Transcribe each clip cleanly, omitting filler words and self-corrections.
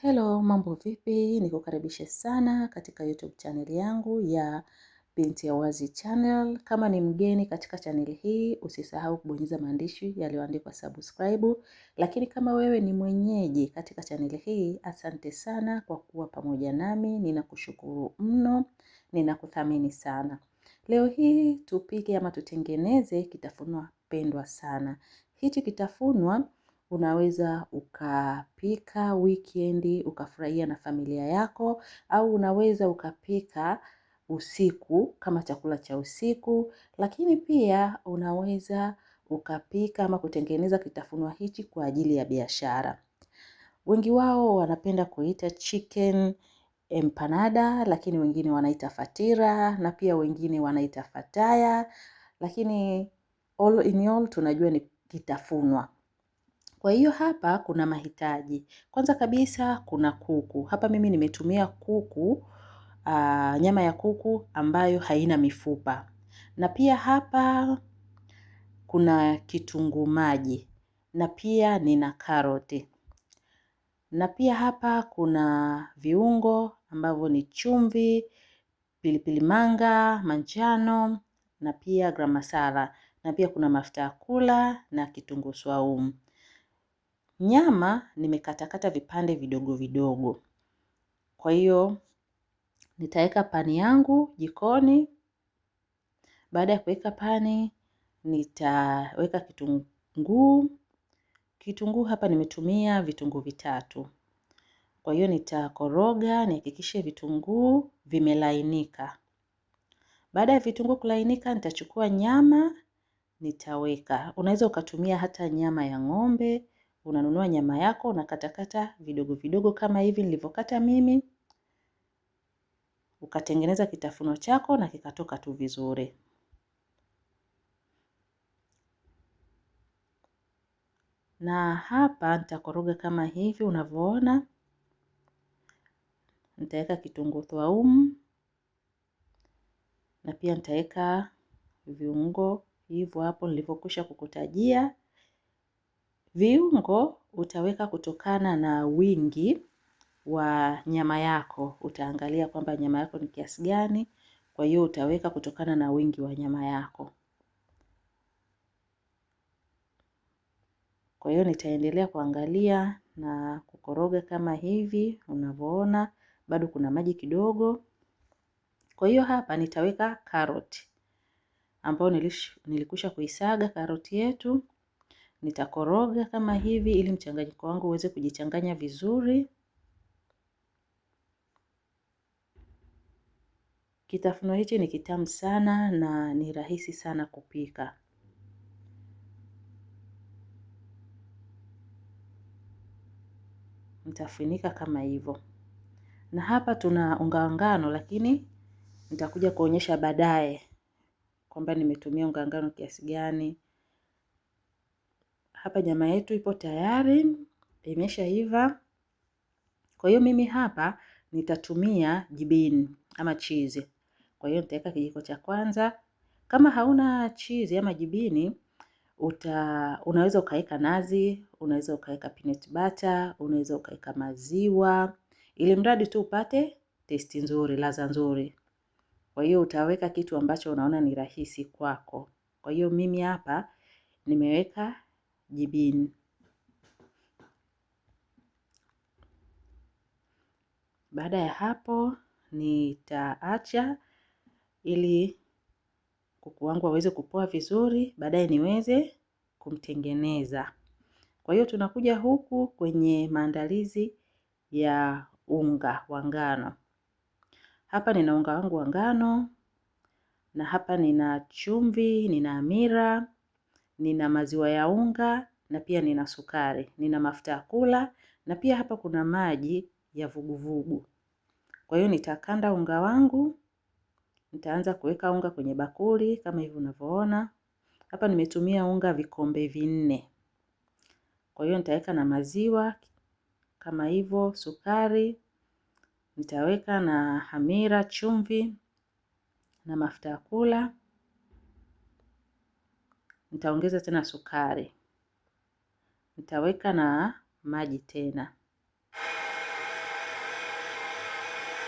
Hello, mambo vipi? Nikukaribishe sana katika YouTube channel yangu ya Binti ya Wazi channel. Kama ni mgeni katika channel hii, usisahau kubonyeza maandishi yaliyoandikwa subscribe. Lakini kama wewe ni mwenyeji katika channel hii, asante sana kwa kuwa pamoja nami. Ninakushukuru mno, ninakuthamini sana. Leo hii tupike ama tutengeneze kitafunwa pendwa sana. Hichi kitafunwa unaweza ukapika weekend, ukafurahia na familia yako, au unaweza ukapika usiku kama chakula cha usiku, lakini pia unaweza ukapika ama kutengeneza kitafunwa hichi kwa ajili ya biashara. Wengi wao wanapenda kuita chicken empanada, lakini wengine wanaita fatira, na pia wengine wanaita fataya, lakini all in all tunajua ni kitafunwa. Kwa hiyo hapa kuna mahitaji. Kwanza kabisa kuna kuku. Hapa mimi nimetumia kuku, nyama ya kuku ambayo haina mifupa. Na pia hapa kuna kitunguu maji. Na pia nina karoti. Na pia hapa kuna viungo ambavyo ni chumvi, pilipili manga, manjano, na pia garam masala. Na pia kuna mafuta ya kula na kitunguu swaumu. Nyama nimekatakata vipande vidogo vidogo. Kwa hiyo nitaweka pani yangu jikoni. Baada ya kuweka pani nitaweka kitunguu. Kitunguu hapa nimetumia vitunguu vitatu. Kwa hiyo nitakoroga nihakikishe vitunguu vimelainika. Baada ya vitunguu kulainika nitachukua nyama nitaweka. Unaweza ukatumia hata nyama ya ng'ombe. Unanunua nyama yako, unakatakata vidogo vidogo kama hivi nilivyokata mimi. Ukatengeneza kitafuno chako na kikatoka tu vizuri. Na hapa nitakoroga kama hivi unavyoona. Nitaweka kitunguu swaumu na pia nitaweka viungo hivyo hapo nilivyokwisha kukutajia. Viungo utaweka kutokana na wingi wa nyama yako. Utaangalia kwamba nyama yako ni kiasi gani. Kwa hiyo utaweka kutokana na wingi wa nyama yako. Kwa hiyo nitaendelea kuangalia na kukoroga kama hivi unavyoona. Bado kuna maji kidogo. Kwa hiyo hapa nitaweka karoti ambayo nilikwisha kuisaga karoti yetu. Nitakoroga kama hivi ili mchanganyiko wangu uweze kujichanganya vizuri. Kitafuno hichi ni kitamu sana na ni rahisi sana kupika. Nitafunika kama hivyo. Na hapa tuna unga wa ngano, lakini nitakuja kuonyesha baadaye kwamba nimetumia unga wa ngano kiasi gani. Hapa nyama yetu ipo tayari, imeshaiva. Kwa hiyo mimi hapa nitatumia jibini ama cheese. Kwa hiyo nitaweka kijiko cha kwanza. Kama hauna cheese ama jibini, unaweza ukaweka nazi, unaweza ukaweka peanut butter, unaweza ukaweka maziwa, ili mradi tu upate taste nzuri, ladha nzuri. Kwa hiyo utaweka kitu ambacho unaona ni rahisi kwako. Kwa hiyo mimi hapa nimeweka jibini. Baada ya hapo nitaacha ili kuku wangu waweze kupoa vizuri, baadaye niweze kumtengeneza. Kwa hiyo tunakuja huku kwenye maandalizi ya unga wa ngano. Hapa nina unga wangu wa ngano, na hapa nina chumvi, nina hamira, nina maziwa ya unga, na pia nina sukari, nina mafuta ya kula, na pia hapa kuna maji ya vuguvugu. Kwa hiyo nitakanda unga wangu, nitaanza kuweka unga kwenye bakuli kama hivi unavyoona. Hapa nimetumia unga vikombe 4. Kwa hiyo nitaweka na maziwa kama hivyo, sukari, nitaweka na hamira, chumvi na mafuta ya kula. Nitaongeza tena sukari. Nitaweka na maji tena.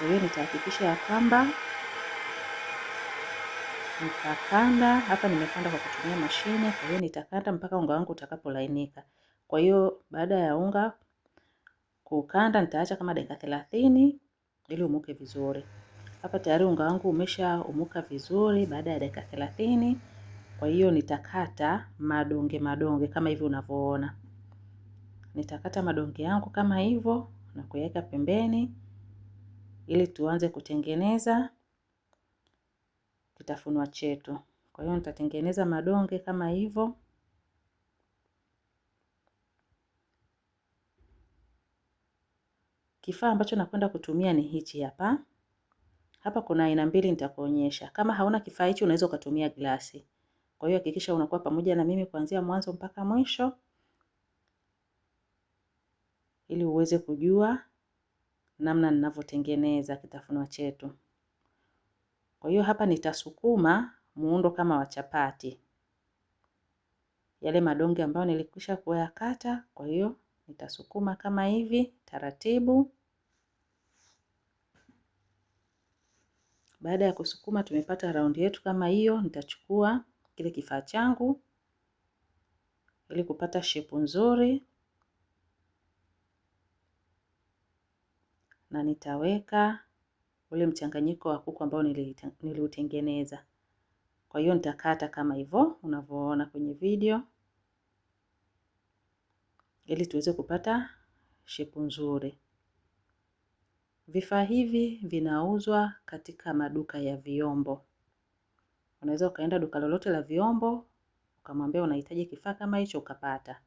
Kwa hiyo nitahakikisha ya kwamba nitakanda. Hapa nimekanda kwa kutumia mashine, kwa hiyo nitakanda mpaka unga wangu utakapolainika. Kwa hiyo baada ya unga kukanda nitaacha kama dakika 30 ili umuke vizuri. Hapa tayari unga wangu umesha umuka vizuri baada ya dakika 30. Kwa hiyo nitakata madonge madonge kama hivi unavyoona. Nitakata madonge yangu kama hivyo na kuyaweka pembeni ili tuanze kutengeneza kitafunwa chetu. Kwa hiyo nitatengeneza madonge kama hivyo. Kifaa ambacho nakwenda kutumia ni hichi hapa. Hapa kuna aina mbili nitakuonyesha. Kama hauna kifaa hicho unaweza ukatumia glasi. Kwa hiyo hakikisha unakuwa pamoja na mimi kuanzia mwanzo mpaka mwisho ili uweze kujua namna ninavyotengeneza kitafunwa chetu. Kwa hiyo hapa nitasukuma muundo kama wa chapati. Yale madonge ambayo nilikwisha kuyakata, kwa hiyo nitasukuma kama hivi taratibu. Baada ya kusukuma tumepata raundi yetu kama hiyo, nitachukua kile kifaa changu ili kupata shepu nzuri na nitaweka ule mchanganyiko wa kuku ambao niliutengeneza. Kwa hiyo nitakata kama hivyo unavyoona kwenye video ili tuweze kupata shepu nzuri. Vifaa hivi vinauzwa katika maduka ya vyombo. Unaweza ukaenda duka lolote la vyombo, ukamwambia unahitaji kifaa kama hicho ukapata.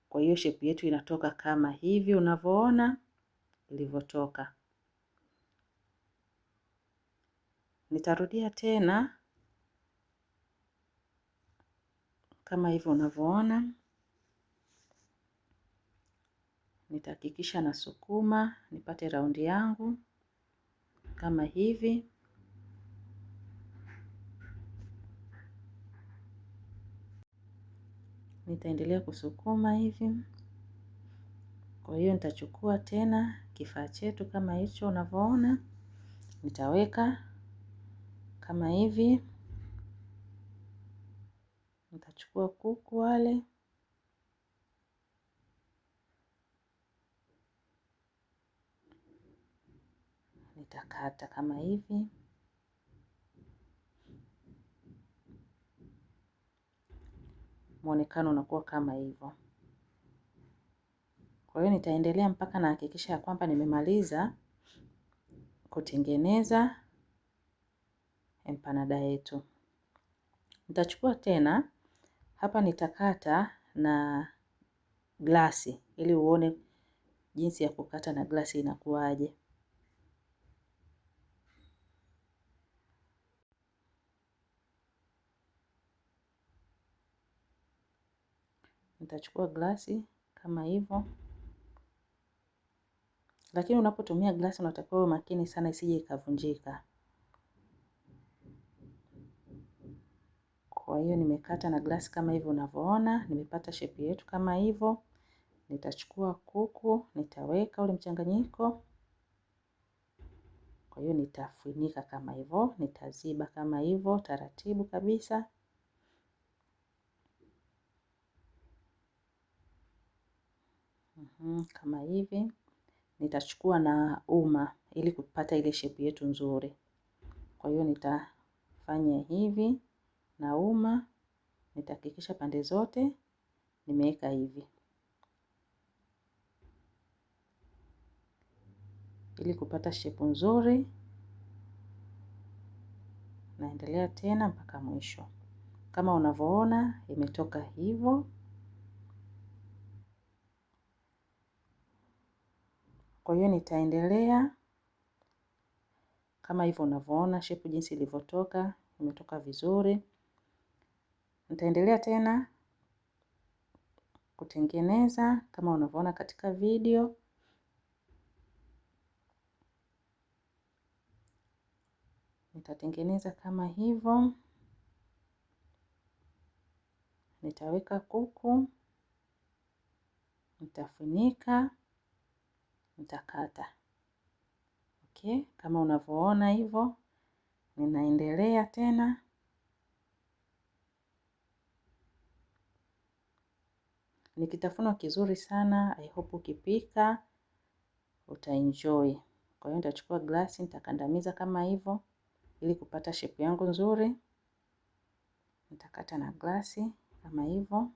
Kwa hiyo shepu yetu inatoka kama hivi unavyoona ilivyotoka. Nitarudia tena kama hivi unavyoona. Nitahakikisha nasukuma nipate raundi yangu kama hivi. Nitaendelea kusukuma hivi. Kwa hiyo nitachukua tena kifaa chetu kama hicho unavyoona. Nitaweka kama hivi. Nitachukua kuku wale. Nitakata kama hivi. Muonekano unakuwa kama hivyo. Kwa hiyo nitaendelea mpaka nahakikisha ya kwamba nimemaliza kutengeneza empanada yetu. Nitachukua tena hapa nitakata na glasi ili uone jinsi ya kukata na glasi inakuwaje. Nitachukua glasi kama hivyo. Lakini unapotumia glasi unatakiwa uwe makini sana isije ikavunjika. Kwa hiyo nimekata na glasi kama hivyo unavyoona, nimepata shepu yetu kama hivyo. Nitachukua kuku, nitaweka ule mchanganyiko. Kwa hiyo nitafunika kama hivyo, nitaziba kama hivyo, taratibu kabisa. Kama hivi. Nitachukua na uma ili kupata ile shepu yetu nzuri. Kwa hiyo nitafanya hivi na uma, nitahakikisha pande zote nimeweka hivi. Ili kupata shepu nzuri, naendelea tena mpaka mwisho. Kama unavyoona imetoka hivyo. Kwa hiyo nitaendelea kama hivyo unavyoona shepu jinsi ilivyotoka, imetoka vizuri. Nitaendelea tena kutengeneza kama unavyoona katika video. Nitatengeneza kama hivyo. Nitaweka kuku, nitafunika. nitakata. Okay, kama unavyoona hivyo, ninaendelea tena. Ni kitafuno kizuri sana, I hope ukipika utaenjoy. Kwa hiyo nitachukua glasi, nitakandamiza kama hivyo ili kupata shape yangu nzuri. Nitakata na glasi kama hivyo.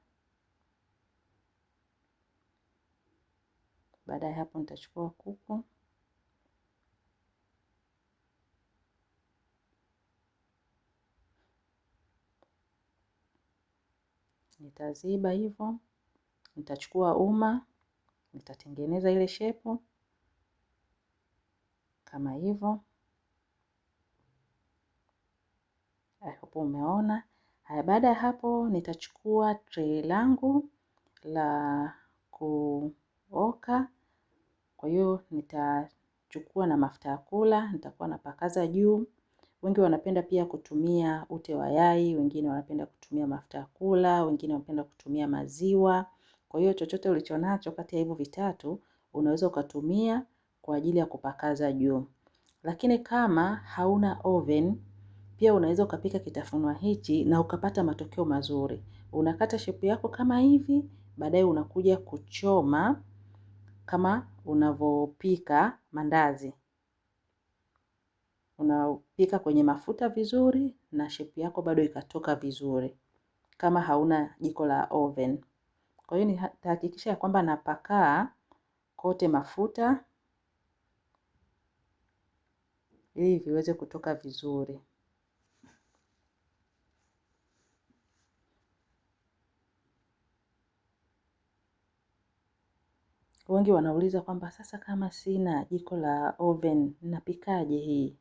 Baada ya hapo nitachukua kuku. Nitaziba hivyo. Nitachukua uma, nitatengeneza ile shape kama hivyo. I hope umeona. Haya, baada ya hapo nitachukua tray langu la kuoka. Kwa hiyo nitachukua na mafuta ya kula, nitakuwa napakaza juu. Wengi wanapenda pia kutumia ute wa yai, wengine wanapenda kutumia mafuta ya kula, wengine wanapenda kutumia maziwa. Kwa hiyo chochote ulichonacho kati ya hivyo vitatu unaweza ukatumia kwa ajili ya kupakaza juu. Lakini kama hauna oven, pia unaweza ukapika kitafunwa hichi na ukapata matokeo mazuri. Unakata shape yako kama hivi, baadaye unakuja kuchoma kama unavopika mandazi. Unapika kwenye mafuta vizuri na shape yako bado ikatoka vizuri kama hauna jiko la oven. Kwa hiyo nitahakikisha kwamba napakaa kote mafuta ili viweze kutoka vizuri. Wengi wanauliza kwamba sasa kama sina jiko la oven napikaje hii?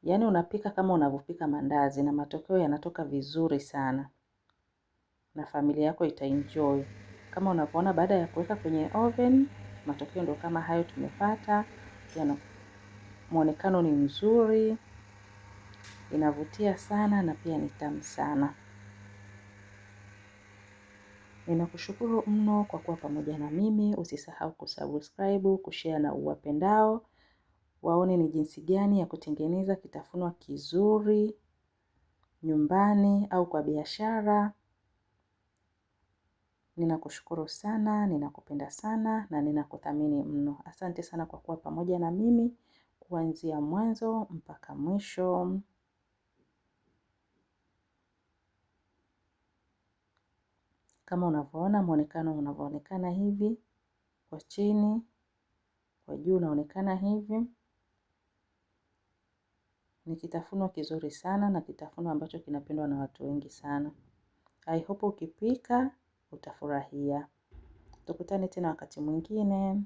Yaani unapika kama unavyopika mandazi na matokeo yanatoka vizuri sana. Na familia yako itaenjoy. Kama unavyoona baada ya kuweka kwenye oven, matokeo ndio kama hayo tumepata. Yana muonekano ni mzuri, inavutia sana na pia ni tamu sana. Ninakushukuru mno kwa kuwa pamoja na mimi. Usisahau kusubscribe, kushare na uwapendao. Waone ni jinsi gani ya kutengeneza kitafunwa kizuri nyumbani au kwa biashara. Ninakushukuru sana, ninakupenda sana na ninakuthamini mno. Asante sana kwa kuwa pamoja na mimi kuanzia mwanzo mpaka mwisho. Kama unavyoona muonekano unavyoonekana hivi kwa chini, kwa juu unaonekana hivi. Ni kitafunwa kizuri sana na kitafunwa ambacho kinapendwa na watu wengi sana. I hope ukipika utafurahia. Tukutane tena wakati mwingine.